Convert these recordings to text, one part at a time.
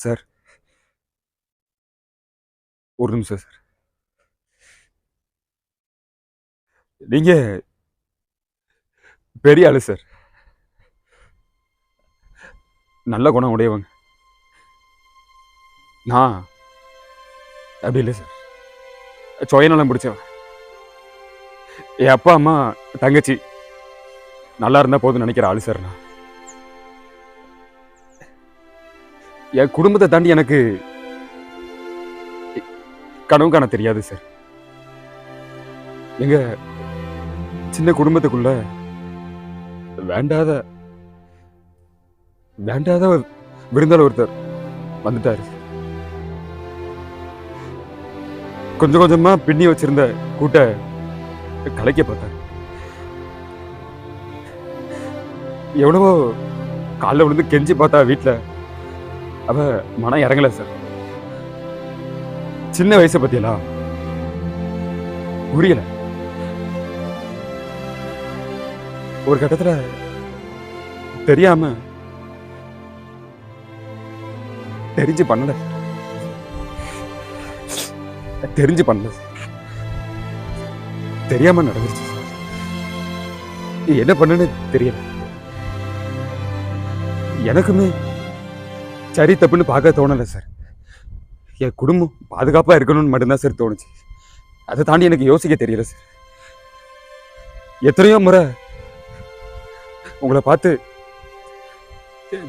Sir, ஒரு நிமிஷம் sir. நீங்க பெரிய ஆளு சார். நல்ல குணம் உடையவங்க. நான் அப்படி இல்லை சார். சுயநலம் பிடிச்சவன். என் அப்பா அம்மா தங்கச்சி நல்லா இருந்தா போதும் நினைக்கிற ஆளு சார் நான். என் குடும்பத்தை தாண்டி எனக்கு கனவு காண தெரியாது சார். எங்க சின்ன குடும்பத்துக்குள்ள வேண்டாத வேண்டாத விருந்தாளர் ஒருத்தர் வந்துட்டாரு. கொஞ்சம் கொஞ்சமா பின்னி வச்சிருந்த கூட்ட கலைக்க பார்த்தாரு. எவ்வளவோ காலைல விழுந்து கெஞ்சி பார்த்தா வீட்டுல, அவ மனம் இறங்கல சார். சின்ன வயசை பத்தியெல்லாம் புரியல. ஒரு கட்டத்துல தெரியாம தெரிஞ்சு பண்ணல. தெரிஞ்சு பண்ணல. தெரியாம நடந்துருச்சு சார். என்ன பண்ணுன்னு தெரியல. எனக்குமே சரி தப்புன்னு பார்க்க தோணல சார். என் குடும்பம் பாதுகாப்பா இருக்கணும்னு மட்டும்தான் சார் தோணுச்சு. அதை தாண்டி எனக்கு யோசிக்க தெரியல சார். எத்தனையோ முறை உங்களை பார்த்து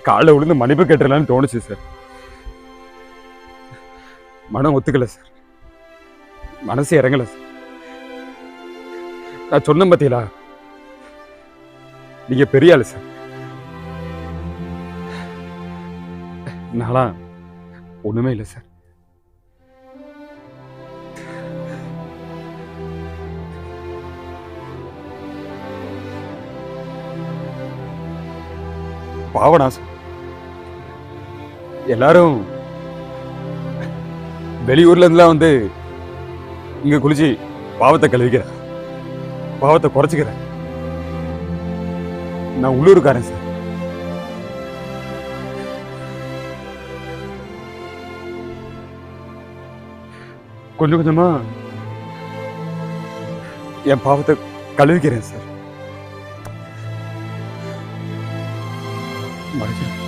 காலைல விழுந்து மன்னிப்பு கேட்டுலான்னு தோணுச்சு சார். மனம் ஒத்துக்கல சார். மனசு இறங்கல சார். நான் சொன்ன பத்தியலா, நீங்க பெரிய ஆளு சார். நானா ஒண்ணுமே இல்லை சார். பாவனா சார். எல்லாரும் வெளியூர்ல இருந்துலாம் வந்து இங்க குளிச்சு பாவத்தை கழுவிக்கிற, பாவத்தை குறைச்சிக்கிற. நான் உள்ளூருக்காரன் சார். கொஞ்சம் கொஞ்சமா என் பாவத்தை கழுவிக்கிறேன் சார். மன்னிச்சிருங்க.